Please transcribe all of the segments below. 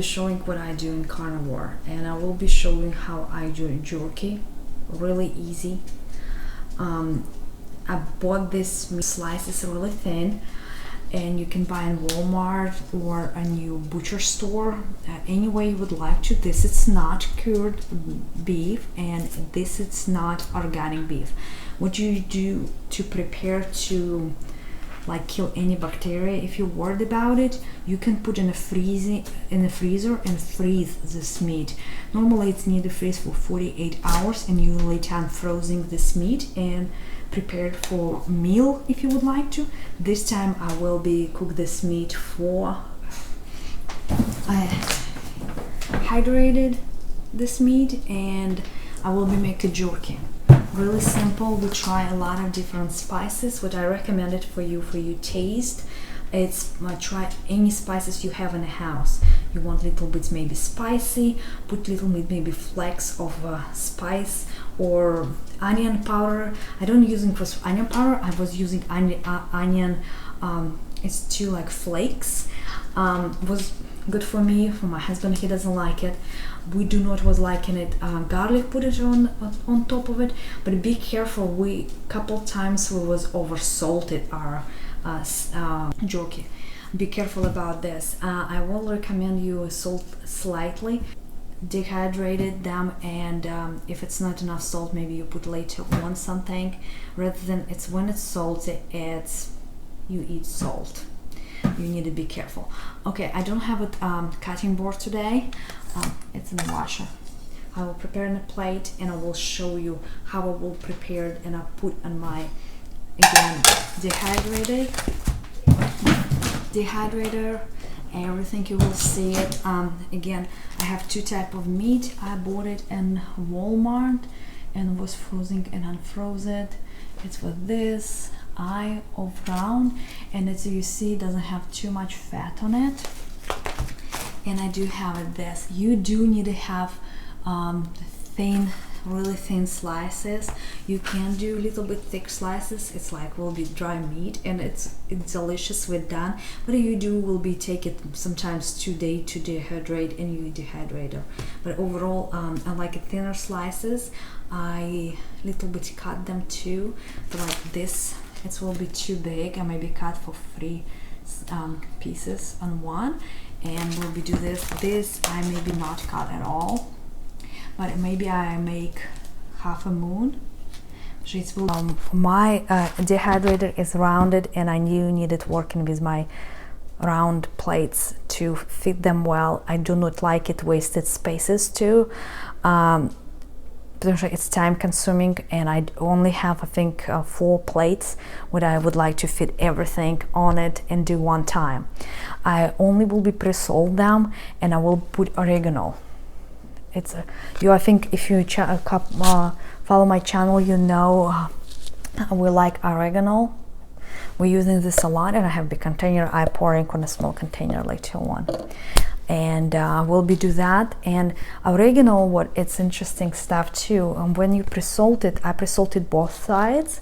showing what I do in carnivore, and I will be showing how I do jerky. Really easy. I bought this meat slices really thin, and you can buy in Walmart or a new butcher store, any way you would like to. This is not cured beef, and this is not organic beef. What you do to prepare to like kill any bacteria, if you're worried about it, you can put in a freezer and freeze this meat. Normally it's need to freeze for 48 hours, and you later on frozen this meat and prepared for meal if you would like to. This time I will be cook this meat for hydrated this meat, and I will be making jerky. Really simple. We try a lot of different spices. What I recommend it for you taste, it's try any spices you have in the house. You want little bit maybe spicy, put little bit maybe flakes of spice or onion powder. I don't using for onion powder. I was using onion. It's too like flakes. Was good for me. For my husband, he doesn't like it. We do not was liking it. Garlic, put it on top of it, but be careful. We couple times we was over salted our jerky. Be careful about this. I will recommend you salt slightly, dehydrated them, and if it's not enough salt, maybe you put later on something, rather than it's when it's salty, it's you eat salt. You need to be careful. Okay, I don't have a cutting board today. It's in the washer. I will prepare in a plate, and I will show you how I will prepare it, and I put on my, again, dehydrator, everything. You will see it. Again, I have two type of meat. I bought it in Walmart and was frozen and unfroze it. It's with this eye of round, and as you see, it doesn't have too much fat on it. And I do have it this. You do need to have thin, really thin slices. You can do a little bit thick slices. It's like will be dry meat, and it's delicious when done. What you do will be take it sometimes 2 days to dehydrate, and you dehydrator. But overall, I like it thinner slices. I little bit cut them too, but like this, it will be too big. I maybe cut for 3 pieces on one. And we'll be do this I maybe not cut at all, but maybe I make half a moon. My dehydrator is rounded, and I needed working with my round plates to fit them well. I do not like it wasted spaces too. It's time consuming, and I only have I think 4 plates what I would like to fit everything on it and do one time. I only will be pre-salt them, and I will put oregano. It's I think if you follow my channel, you know we like oregano. We're using this a lot, and I have the container. I pouring on a small container later on. And we'll be do that. And oregano, what it's interesting stuff too, when you pre-salt it, I pre-salted both sides,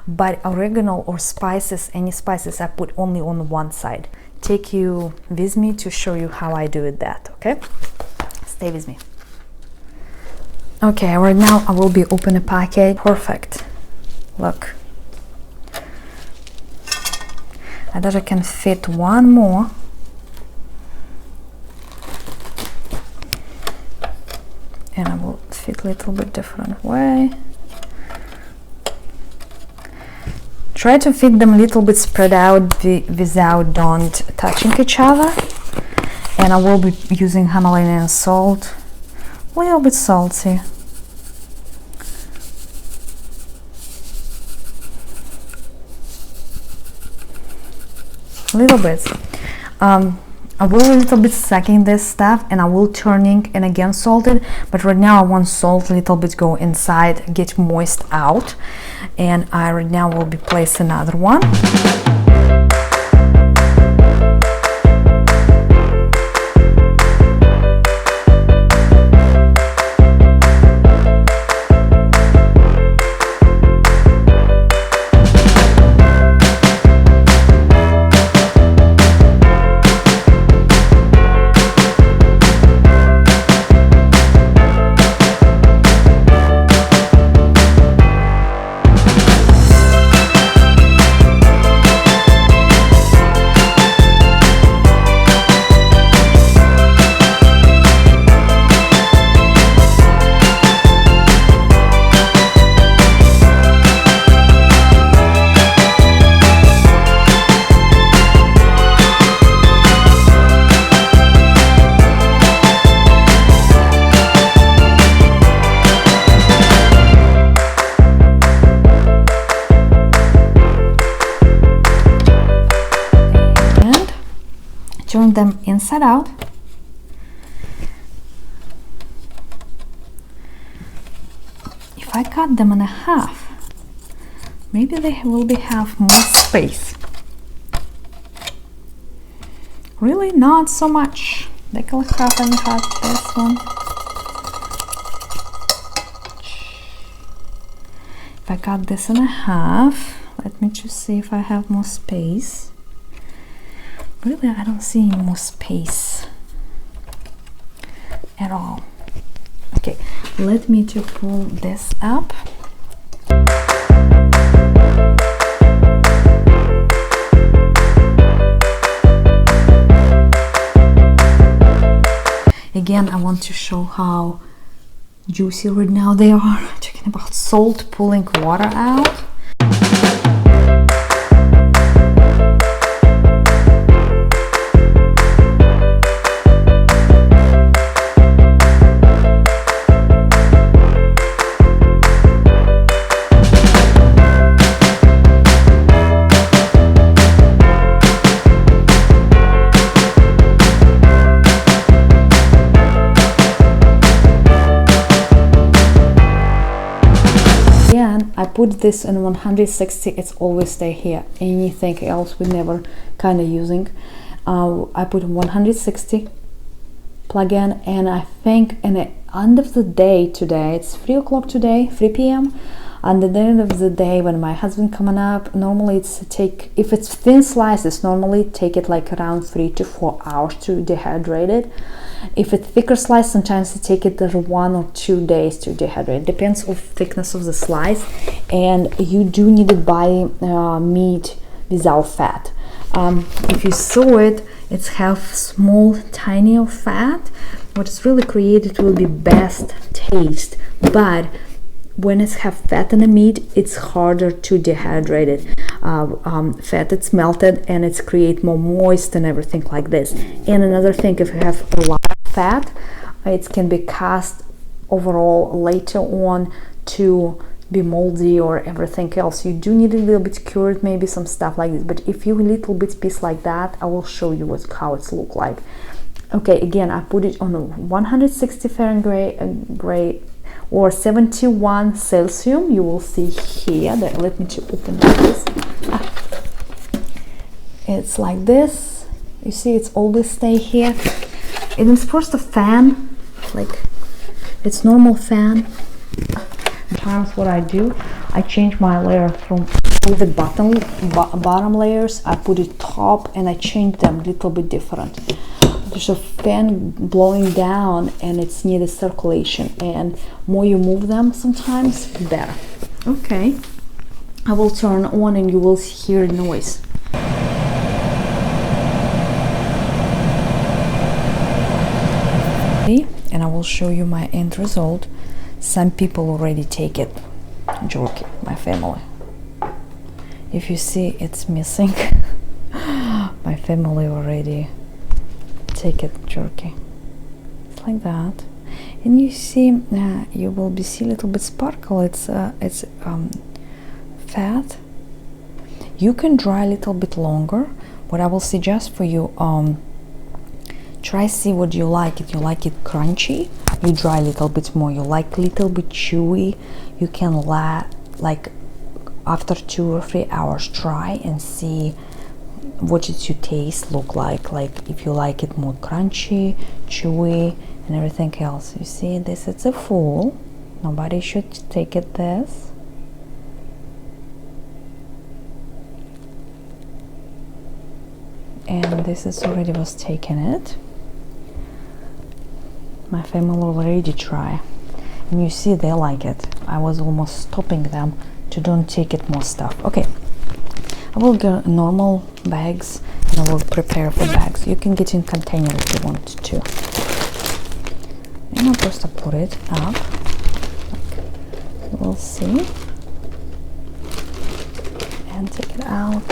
but oregano or spices, any spices, I put only on one side. Take you with me to show you how I do it that. Okay, stay with me. Okay, right now I will be open a packet. Perfect. Look, I thought I can fit one more. And I will fit a little bit different way. Try to fit them a little bit spread out without don't touching each other. And I will be using Himalayan salt, a little bit salty. A little bit. I will a little bit sucking this stuff, and I will turning and again salted, but right now I want salt a little bit go inside, get moist out, and I right now will be place another one. turn them inside out. If I cut them in half, maybe they will have more space. Really not so much. Take a half and cut this one. If I cut this in half, let me just see if I have more space. Really, I don't see any more space at all. Okay, let me to pull this up. Again, I want to show how juicy right now they are. Talking about salt pulling water out. I put this in 160, it's always stay here. Anything else we never kind of using. I put 160 plug in, and I think in the end of the day today, it's 3 o'clock today, 3 p.m. And at the end of the day, when my husband coming up, normally it's if it's thin slices, normally take it like around 3 to 4 hours to dehydrate it. If it's thicker slice, sometimes you take it 1 or 2 days to dehydrate. Depends on thickness of the slice, and you do need to buy meat without fat. If you saw it, it's have small, tiny of fat. What is really created will be best taste, but when it's have fat in the meat, it's harder to dehydrate it. Fat, it's melted and it's create more moist and everything like this. And another thing, if you have a lot of fat, it can be cast overall later on to be moldy or everything else. You do need a little bit cured, maybe some stuff like this. But if you a little bit piece like that, I will show you how it's look like. Okay, again, I put it on 160 Fahrenheit or 71 Celsius. You will see here that, let me to open this. It's like this. You see, it's always stay here. And it's first a fan, like it's normal fan. Sometimes what I do, I change my layer from all the bottom layers. I put it top and I change them a little bit different. There's a fan blowing down and it's near the circulation, and more you move them sometimes better. Okay, I will turn on and you will hear noise. And I will show you my end result. Some people already take it, jerky, my family. If you see it's missing, my family already take it jerky. It's like that. And you see, you will be see a little bit sparkle. It's fat. You can dry a little bit longer. What I will suggest for you, try see what you like. If you like it crunchy, you dry a little bit more. You like a little bit chewy, you can like after 2 or 3 hours try and see what does your taste look like. Like if you like it more crunchy, chewy and everything else. You see this, it's a full, nobody should take it this. And this is already was taking it. My family already try, and you see they like it. I was almost stopping them to don't take it more stuff. Okay, I will get normal bags and I will prepare for bags. You can get in container if you want to. And I'll just put it up, like we'll see, and take it out.